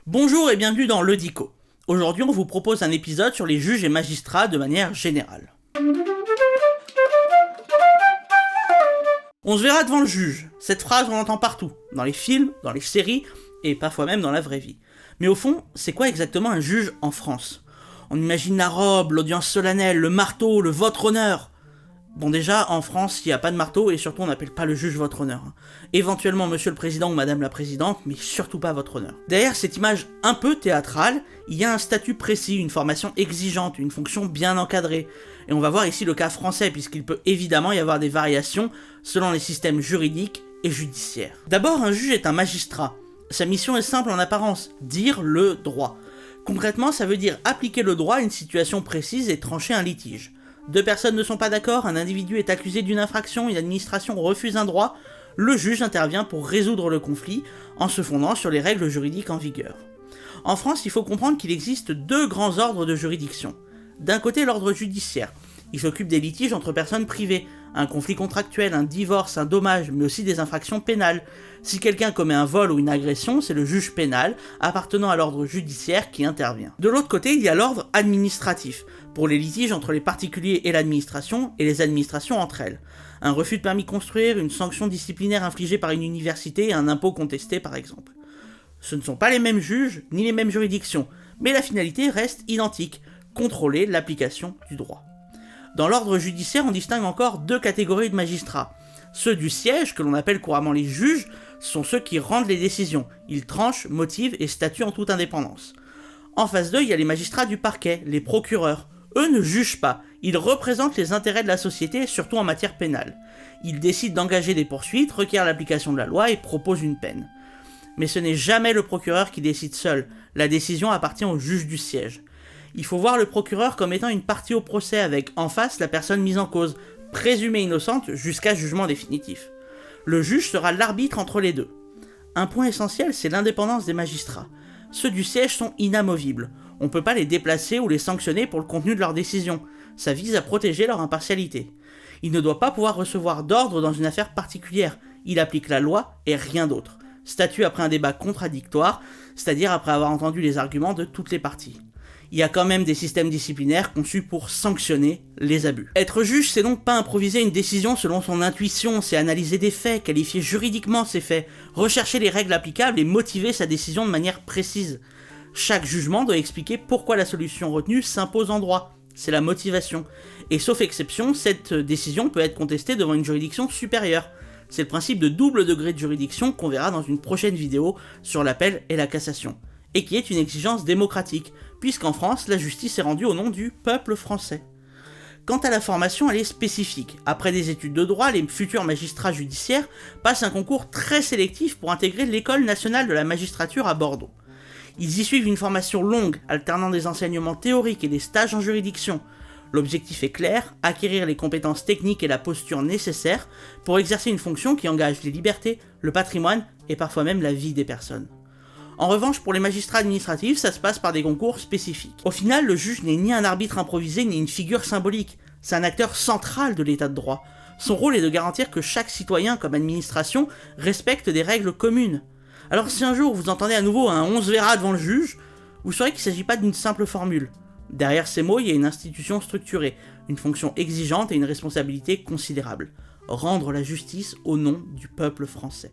Bonjour et bienvenue dans Le Dico. Aujourd'hui, on vous propose un épisode sur les juges et magistrats de manière générale. On se verra devant le juge. Cette phrase, on l'entend partout, dans les films, dans les séries, et parfois même dans la vraie vie. Mais au fond, c'est quoi exactement un juge en France ? On imagine la robe, l'audience solennelle, le marteau, le votre honneur. Bon, déjà, en France, il n'y a pas de marteau, et surtout, on n'appelle pas le juge votre honneur. Éventuellement, monsieur le président ou madame la présidente, mais surtout pas votre honneur. Derrière cette image un peu théâtrale, il y a un statut précis, une formation exigeante, une fonction bien encadrée. Et on va voir ici le cas français, puisqu'il peut évidemment y avoir des variations selon les systèmes juridiques et judiciaires. D'abord, un juge est un magistrat. Sa mission est simple en apparence, dire le droit. Concrètement, ça veut dire appliquer le droit à une situation précise et trancher un litige. Deux personnes ne sont pas d'accord, un individu est accusé d'une infraction, une administration refuse un droit, le juge intervient pour résoudre le conflit en se fondant sur les règles juridiques en vigueur. En France, il faut comprendre qu'il existe deux grands ordres de juridiction. D'un côté, l'ordre judiciaire. Il s'occupe des litiges entre personnes privées, un conflit contractuel, un divorce, un dommage, mais aussi des infractions pénales. Si quelqu'un commet un vol ou une agression, c'est le juge pénal, appartenant à l'ordre judiciaire, qui intervient. De l'autre côté, il y a l'ordre administratif, pour les litiges entre les particuliers et l'administration, et les administrations entre elles. Un refus de permis de construire, une sanction disciplinaire infligée par une université, un impôt contesté par exemple. Ce ne sont pas les mêmes juges, ni les mêmes juridictions, mais la finalité reste identique, contrôler l'application du droit. Dans l'ordre judiciaire, on distingue encore deux catégories de magistrats. Ceux du siège, que l'on appelle couramment les juges, sont ceux qui rendent les décisions. Ils tranchent, motivent et statuent en toute indépendance. En face d'eux, il y a les magistrats du parquet, les procureurs. Eux ne jugent pas, ils représentent les intérêts de la société, surtout en matière pénale. Ils décident d'engager des poursuites, requièrent l'application de la loi et proposent une peine. Mais ce n'est jamais le procureur qui décide seul, la décision appartient au juge du siège. Il faut voir le procureur comme étant une partie au procès avec en face la personne mise en cause, présumée innocente jusqu'à jugement définitif. Le juge sera l'arbitre entre les deux. Un point essentiel, c'est l'indépendance des magistrats. Ceux du siège sont inamovibles. On ne peut pas les déplacer ou les sanctionner pour le contenu de leur décision. Ça vise à protéger leur impartialité. Il ne doit pas pouvoir recevoir d'ordre dans une affaire particulière. Il applique la loi et rien d'autre. Statue après un débat contradictoire, c'est-à-dire après avoir entendu les arguments de toutes les parties. Il y a quand même des systèmes disciplinaires conçus pour sanctionner les abus. Être juge, c'est donc pas improviser une décision selon son intuition, c'est analyser des faits, qualifier juridiquement ces faits, rechercher les règles applicables et motiver sa décision de manière précise. Chaque jugement doit expliquer pourquoi la solution retenue s'impose en droit. C'est la motivation. Et sauf exception, cette décision peut être contestée devant une juridiction supérieure. C'est le principe de double degré de juridiction qu'on verra dans une prochaine vidéo sur l'appel et la cassation. Et qui est une exigence démocratique, puisqu'en France, la justice est rendue au nom du peuple français. Quant à la formation, elle est spécifique. Après des études de droit, les futurs magistrats judiciaires passent un concours très sélectif pour intégrer l'École nationale de la magistrature à Bordeaux. Ils y suivent une formation longue, alternant des enseignements théoriques et des stages en juridiction. L'objectif est clair, acquérir les compétences techniques et la posture nécessaires pour exercer une fonction qui engage les libertés, le patrimoine et parfois même la vie des personnes. En revanche, pour les magistrats administratifs, ça se passe par des concours spécifiques. Au final, le juge n'est ni un arbitre improvisé, ni une figure symbolique. C'est un acteur central de l'état de droit. Son rôle est de garantir que chaque citoyen, comme administration, respecte des règles communes. Alors si un jour vous entendez à nouveau un « on se verra devant le juge », vous saurez qu'il ne s'agit pas d'une simple formule. Derrière ces mots, il y a une institution structurée, une fonction exigeante et une responsabilité considérable. Rendre la justice au nom du peuple français.